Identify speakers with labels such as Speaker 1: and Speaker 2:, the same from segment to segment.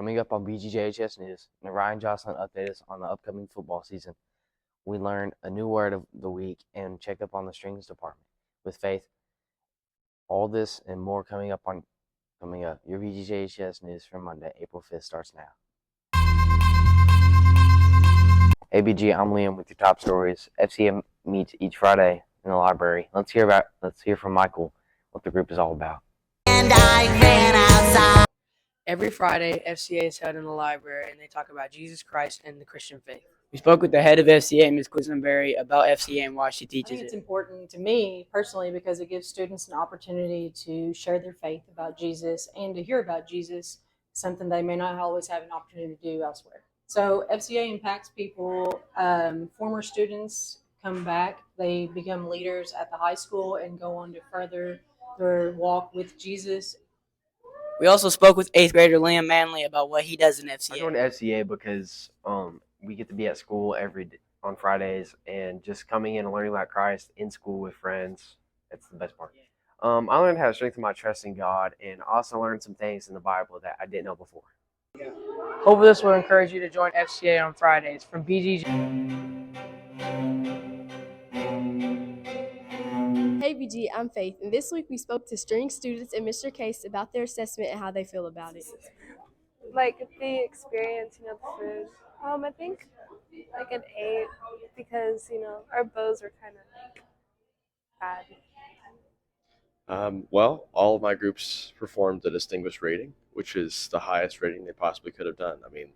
Speaker 1: Coming up on BGJHS News, Ryan Jocelyn updated us on the upcoming football season. We learn a new word of the week and check up on the strings department with Faith. All this and more coming up. Your BGJHS News for Monday, April 5th starts now. ABG, I'm Liam with your top stories. FCA meets each Friday in the library. Let's hear from Michael what the group is all about.
Speaker 2: And I ran outside.
Speaker 3: Every Friday, FCA is held in the library, and they talk about Jesus Christ and the Christian faith. We spoke with the head of FCA, Ms. Quisenberry, about FCA and why she
Speaker 4: I
Speaker 3: teaches
Speaker 4: think it's
Speaker 3: it.
Speaker 4: important to me personally because it gives students an opportunity to share their faith about Jesus and to hear about Jesus, something they may not always have an opportunity to do elsewhere. So FCA impacts people. Former students come back, they become leaders at the high school and go on to further their walk with Jesus.
Speaker 3: We also spoke with 8th grader Liam Manley about what he does in
Speaker 1: I
Speaker 3: FCA.
Speaker 1: joined FCA because we get to be at school on Fridays, and just coming in and learning about Christ in school with friends. That's the best part. I learned how to strengthen my trust in God, and also learned some things in the Bible that I didn't know before.
Speaker 3: Hopefully this will encourage you to join FCA on Fridays. From BGJ.
Speaker 5: Hey BG, I'm Faith, and this week we spoke to string students and Mr. Case about their assessment and how they feel about it.
Speaker 6: Like the experience, the food. I think like an 8 because our bows are kind of like bad.
Speaker 7: Well, all of my groups performed a distinguished rating, which is the highest rating they possibly could have done. I mean,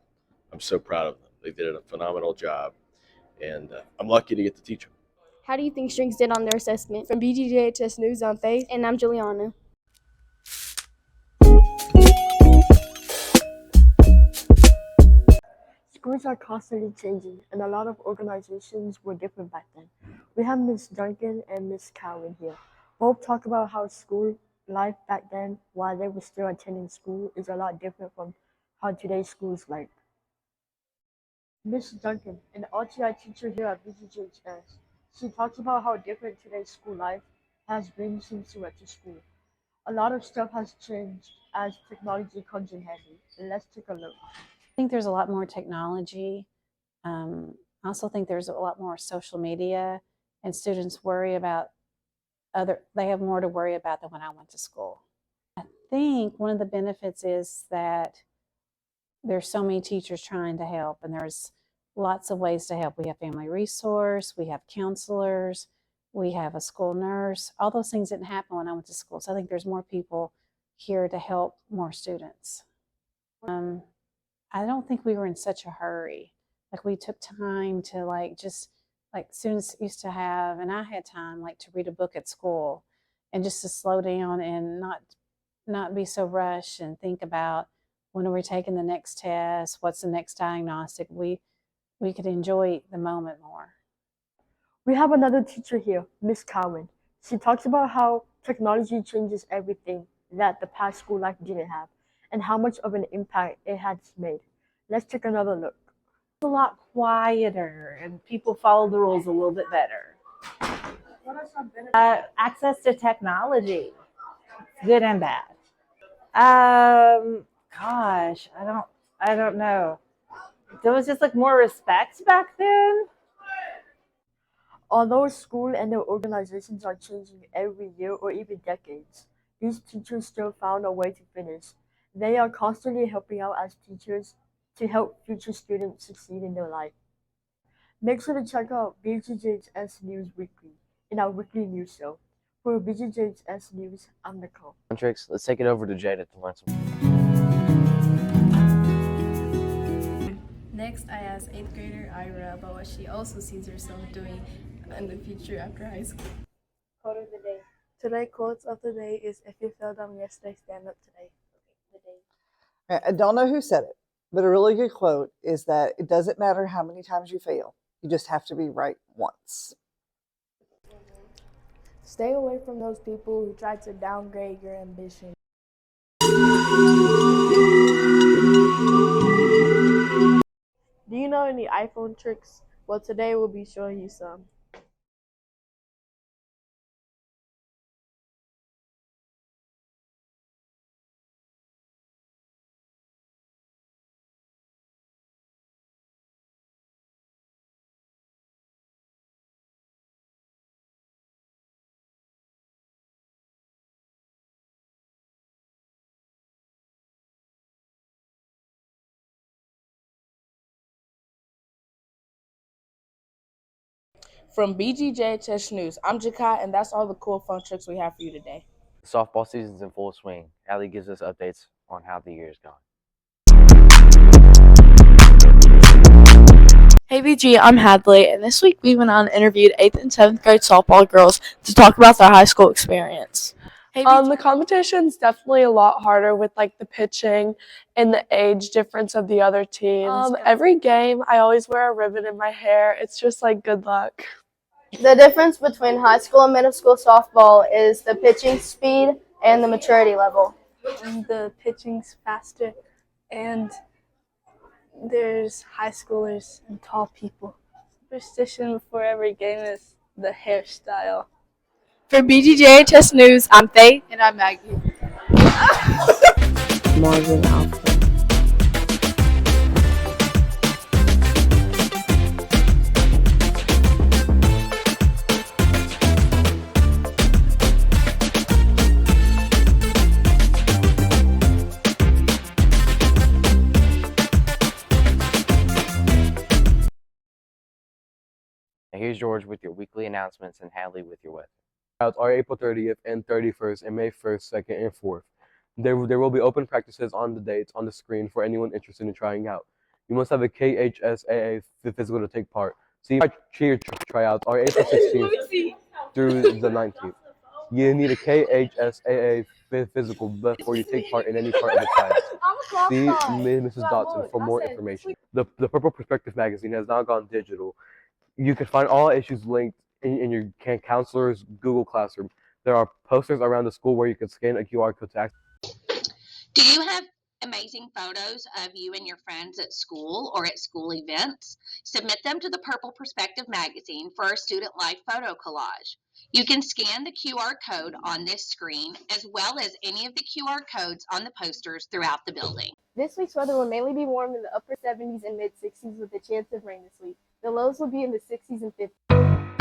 Speaker 7: I'm so proud of them. They did a phenomenal job, and I'm lucky to get to teach them.
Speaker 5: How do you think strings did on their assessment? From BGJHS News, I'm Faith, and I'm Juliana.
Speaker 8: Schools are constantly changing, and a lot of organizations were different back then. We have Miss Duncan and Miss Cowan here. Both talk about how school life back then, while they were still attending school, is a lot different from how today's schools like. Miss Duncan, an RTI teacher here at BGJHS, she talks about how different today's school life has been since she went to school. A lot of stuff has changed as technology comes in handy. Let's take a look.
Speaker 9: I think there's a lot more technology. I also think there's a lot more social media, and students worry about they have more to worry about than when I went to school. I think one of the benefits is that there's so many teachers trying to help, and there's lots of ways to help. We have family resource, we have counselors, we have a school nurse. All those things didn't happen when I went to school. So I think there's more people here to help more students. I don't think we were in such a hurry. Like we took time to just students used to have, and I had time to read a book at school and just to slow down and not be so rushed and think about when are we taking the next test, what's the next diagnostic. We could enjoy the moment more.
Speaker 8: We have another teacher here, Miss Cowan. She talks about how technology changes everything that the past school life didn't have, and how much of an impact it has made. Let's take another look.
Speaker 10: It's a lot quieter, and people follow the rules a little bit better.
Speaker 8: What are some benefits?
Speaker 10: Access to technology, good and bad. Gosh, I don't know. There was just more respect back then.
Speaker 8: Although school and their organizations are changing every year or even decades, these teachers still found a way to finish. They are constantly helping out as teachers to help future students succeed in their life. Make sure to check out BGJHS News Weekly in our weekly news show. For BGJHS News, I'm Nicole.
Speaker 1: Tricks. Let's take it over to Jada to learn some.
Speaker 5: Next, I asked 8th grader Ira about what she also sees herself doing in the future after high school.
Speaker 6: Quote of the day. Today, quotes of the day is if you fell down yesterday, stand up today.
Speaker 11: I don't know who said it, but a really good quote is that it doesn't matter how many times you fail. You just have to be right once.
Speaker 6: Stay away from those people who try to downgrade your ambition. Do you know any iPhone tricks? Well, today we'll be showing you some.
Speaker 12: From BGJHS News, I'm Jakai, and that's all the cool fun tricks we have for you today.
Speaker 1: The softball season's in full swing. Allie gives us updates on how the year is going.
Speaker 13: Hey BG, I'm Hadley, and this week we went out and interviewed 8th and 7th grade softball girls to talk about their high school experience.
Speaker 6: The competition's definitely a lot harder with like the pitching and the age difference of the other teams. Every game, I always wear a ribbon in my hair. It's just like good luck.
Speaker 5: The difference between high school and middle school softball is the pitching speed and the maturity level.
Speaker 6: And the pitching's faster, and there's high schoolers and tall people. Superstition before every game is the hairstyle.
Speaker 13: For BGJHS News, I'm Faye.
Speaker 12: And I'm Maggie.
Speaker 5: Marvin Alpha.
Speaker 1: Now here's George with your weekly announcements and Hadley with your weather.
Speaker 14: Are April 30th and 31st and May 1st, 2nd, and 4th. There will be open practices on the dates on the screen for anyone interested in trying out. You must have a KHSAA physical to take part. See cheer tryouts are April 16th through the 19th. You need a KHSAA physical before you take part in any part of the class. See Mrs. Dotson for more information. The Purple Perspective magazine has now gone digital. You can find all issues linked in your counselor's Google Classroom. There are posters around the school where you can scan a QR code to access.
Speaker 15: Do you have amazing photos of you and your friends at school or at school events? Submit them to the Purple Perspective magazine for our Student Life photo collage. You can scan the QR code on this screen as well as any of the QR codes on the posters throughout the building.
Speaker 5: This week's weather will mainly be warm in the upper 70s and mid 60s with a chance of rain this week. The lows will be in the 60s and 50s.